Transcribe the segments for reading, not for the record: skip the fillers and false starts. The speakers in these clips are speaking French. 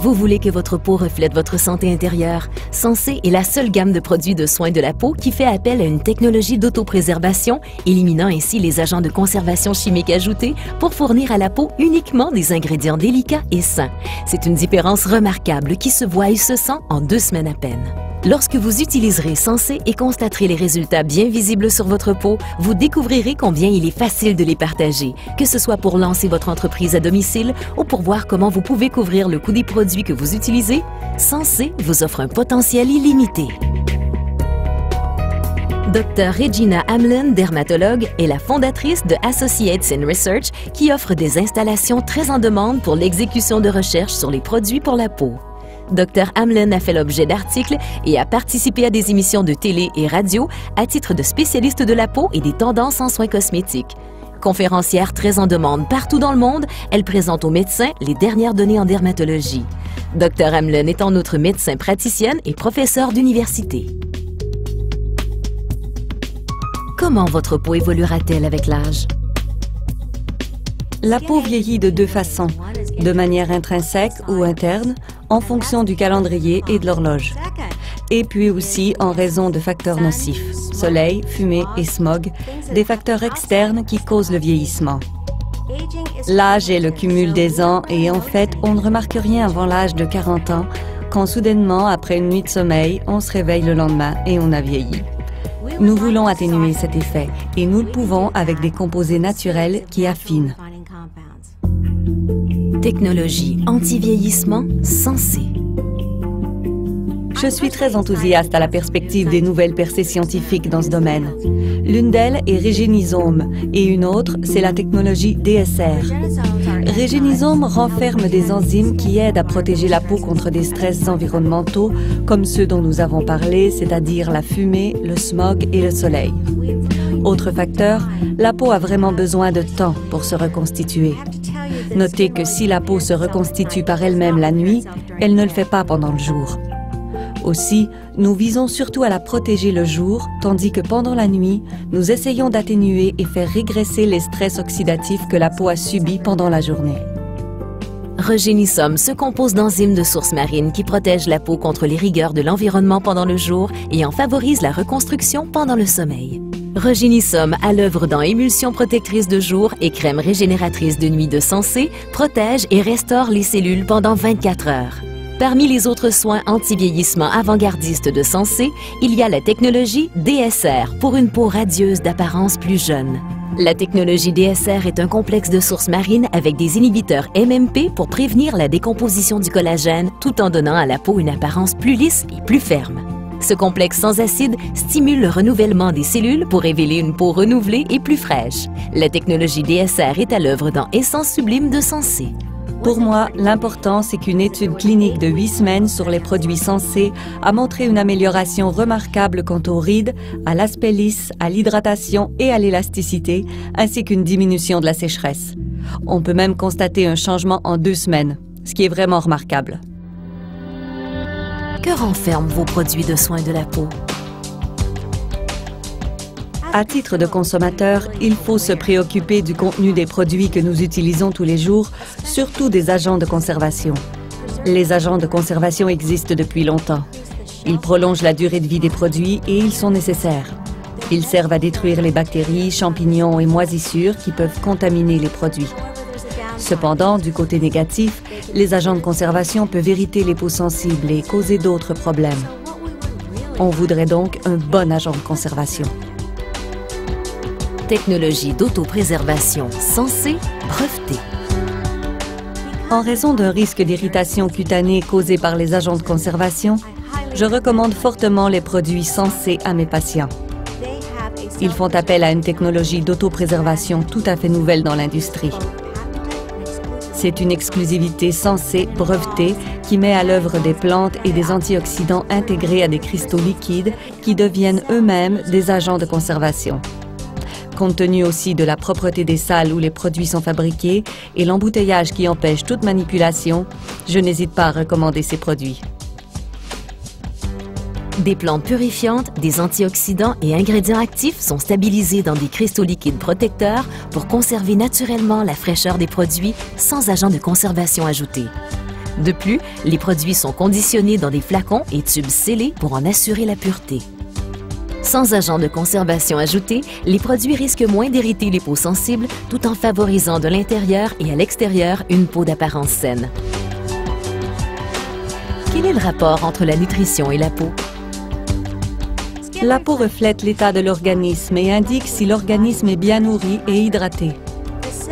Vous voulez que votre peau reflète votre santé intérieure? Sensé est la seule gamme de produits de soins de la peau qui fait appel à une technologie d'autopréservation, éliminant ainsi les agents de conservation chimiques ajoutés pour fournir à la peau uniquement des ingrédients délicats et sains. C'est une différence remarquable qui se voit et se sent en 2 semaines à peine. Lorsque vous utiliserez Sensé et constaterez les résultats bien visibles sur votre peau, vous découvrirez combien il est facile de les partager, que ce soit pour lancer votre entreprise à domicile ou pour voir comment vous pouvez couvrir le coût des produits que vous utilisez. Sensé vous offre un potentiel illimité. Dr. Regina Hamlin, dermatologue, est la fondatrice de Associates in Research qui offre des installations très en demande pour l'exécution de recherches sur les produits pour la peau. Dr. Hamlin a fait l'objet d'articles et a participé à des émissions de télé et radio à titre de spécialiste de la peau et des tendances en soins cosmétiques. Conférencière très en demande partout dans le monde, elle présente aux médecins les dernières données en dermatologie. Dr. Hamlin est en outre médecin praticienne et professeure d'université. Comment votre peau évoluera-t-elle avec l'âge? La peau vieillit de 2 façons, de manière intrinsèque ou interne, en fonction du calendrier et de l'horloge. Et puis aussi en raison de facteurs nocifs, soleil, fumée et smog, des facteurs externes qui causent le vieillissement. L'âge est le cumul des ans et en fait, on ne remarque rien avant l'âge de 40 ans, quand soudainement, après une nuit de sommeil, on se réveille le lendemain et on a vieilli. Nous voulons atténuer cet effet et nous le pouvons avec des composés naturels qui affinent. Technologie anti-vieillissement Sensé. Je suis très enthousiaste à la perspective des nouvelles percées scientifiques dans ce domaine. L'une d'elles est Regenisome et une autre, c'est la technologie DSR. Regenisome renferme des enzymes qui aident à protéger la peau contre des stress environnementaux comme ceux dont nous avons parlé, c'est-à-dire la fumée, le smog et le soleil. Autre facteur, la peau a vraiment besoin de temps pour se reconstituer. Notez que si la peau se reconstitue par elle-même la nuit, elle ne le fait pas pendant le jour. Aussi, nous visons surtout à la protéger le jour, tandis que pendant la nuit, nous essayons d'atténuer et faire régresser les stress oxydatifs que la peau a subis pendant la journée. Regenisome se compose d'enzymes de source marine qui protègent la peau contre les rigueurs de l'environnement pendant le jour et en favorisent la reconstruction pendant le sommeil. Regenisome, à l'œuvre dans émulsion protectrice de jour et crème régénératrice de nuit de Sensé, protège et restaure les cellules pendant 24 heures. Parmi les autres soins anti-vieillissement avant-gardistes de Sensé, il y a la technologie DSR pour une peau radieuse d'apparence plus jeune. La technologie DSR est un complexe de sources marines avec des inhibiteurs MMP pour prévenir la décomposition du collagène tout en donnant à la peau une apparence plus lisse et plus ferme. Ce complexe sans acide stimule le renouvellement des cellules pour révéler une peau renouvelée et plus fraîche. La technologie DSR est à l'œuvre dans Essence Sublime de Sensé. Pour moi, l'important, c'est qu'une étude clinique de 8 semaines sur les produits Sensé a montré une amélioration remarquable quant aux rides, à l'aspect lisse, à l'hydratation et à l'élasticité, ainsi qu'une diminution de la sécheresse. On peut même constater un changement en 2 semaines, ce qui est vraiment remarquable. Que renferment vos produits de soins de la peau? À titre de consommateur, il faut se préoccuper du contenu des produits que nous utilisons tous les jours, surtout des agents de conservation. Les agents de conservation existent depuis longtemps. Ils prolongent la durée de vie des produits et ils sont nécessaires. Ils servent à détruire les bactéries, champignons et moisissures qui peuvent contaminer les produits. Cependant, du côté négatif, les agents de conservation peuvent irriter les peaux sensibles et causer d'autres problèmes. On voudrait donc un bon agent de conservation. Technologie d'autopréservation Sensé, brevetée. En raison d'un risque d'irritation cutanée causé par les agents de conservation, je recommande fortement les produits Sensé à mes patients. Ils font appel à une technologie d'autopréservation tout à fait nouvelle dans l'industrie. C'est une exclusivité Sensé brevetée qui met à l'œuvre des plantes et des antioxydants intégrés à des cristaux liquides qui deviennent eux-mêmes des agents de conservation. Compte tenu aussi de la propreté des salles où les produits sont fabriqués et l'embouteillage qui empêche toute manipulation, je n'hésite pas à recommander ces produits. Des plantes purifiantes, des antioxydants et ingrédients actifs sont stabilisés dans des cristaux liquides protecteurs pour conserver naturellement la fraîcheur des produits sans agents de conservation ajoutés. De plus, les produits sont conditionnés dans des flacons et tubes scellés pour en assurer la pureté. Sans agents de conservation ajoutés, les produits risquent moins d'irriter les peaux sensibles tout en favorisant de l'intérieur et à l'extérieur une peau d'apparence saine. Quel est le rapport entre la nutrition et la peau? La peau reflète l'état de l'organisme et indique si l'organisme est bien nourri et hydraté.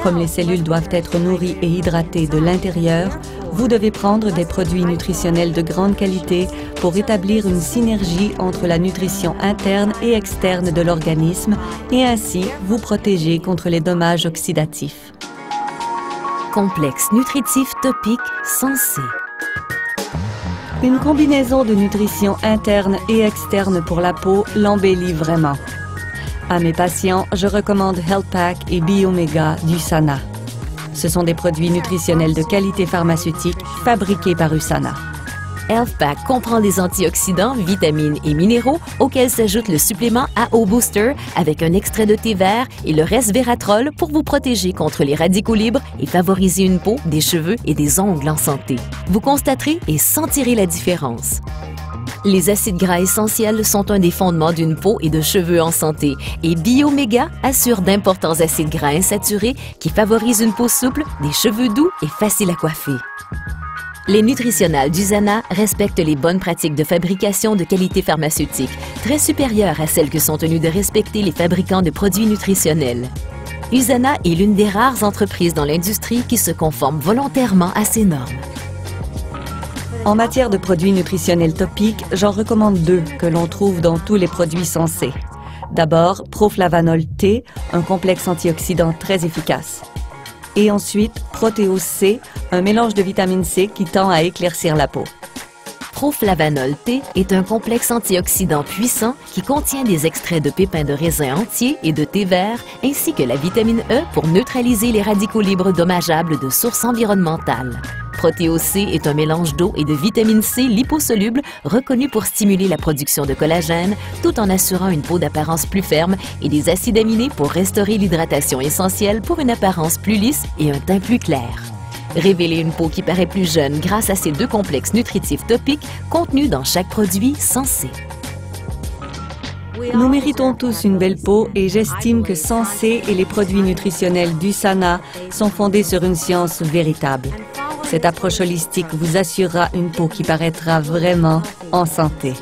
Comme les cellules doivent être nourries et hydratées de l'intérieur, vous devez prendre des produits nutritionnels de grande qualité pour établir une synergie entre la nutrition interne et externe de l'organisme et ainsi vous protéger contre les dommages oxydatifs. Complexe nutritif topique Sensé. Une combinaison de nutrition interne et externe pour la peau l'embellit vraiment. À mes patients, je recommande Health Pack et Biomega d'USANA. Ce sont des produits nutritionnels de qualité pharmaceutique fabriqués par USANA. Health Pack comprend des antioxydants, vitamines et minéraux auxquels s'ajoute le supplément AO Booster avec un extrait de thé vert et le resveratrol pour vous protéger contre les radicaux libres et favoriser une peau, des cheveux et des ongles en santé. Vous constaterez et sentirez la différence. Les acides gras essentiels sont un des fondements d'une peau et de cheveux en santé et Biomega assure d'importants acides gras insaturés qui favorisent une peau souple, des cheveux doux et faciles à coiffer. Les nutritionales d'USANA respectent les bonnes pratiques de fabrication de qualité pharmaceutique, très supérieures à celles que sont tenus de respecter les fabricants de produits nutritionnels. USANA est l'une des rares entreprises dans l'industrie qui se conforme volontairement à ces normes. En matière de produits nutritionnels topiques, j'en recommande deux que l'on trouve dans tous les produits Sensé. D'abord, Proflavanol T, un complexe antioxydant très efficace. Et ensuite, Proteos C, un mélange de vitamine C qui tend à éclaircir la peau. Proflavanol T est un complexe antioxydant puissant qui contient des extraits de pépins de raisin entiers et de thé vert, ainsi que la vitamine E pour neutraliser les radicaux libres dommageables de sources environnementales. Proteos C est un mélange d'eau et de vitamine C liposoluble reconnu pour stimuler la production de collagène tout en assurant une peau d'apparence plus ferme et des acides aminés pour restaurer l'hydratation essentielle pour une apparence plus lisse et un teint plus clair. Révélez une peau qui paraît plus jeune grâce à ces deux complexes nutritifs topiques contenus dans chaque produit Sensé. Nous méritons tous une belle peau et j'estime que Sensé et les produits nutritionnels d'USANA sont fondés sur une science véritable. Cette approche holistique vous assurera une peau qui paraîtra vraiment en santé.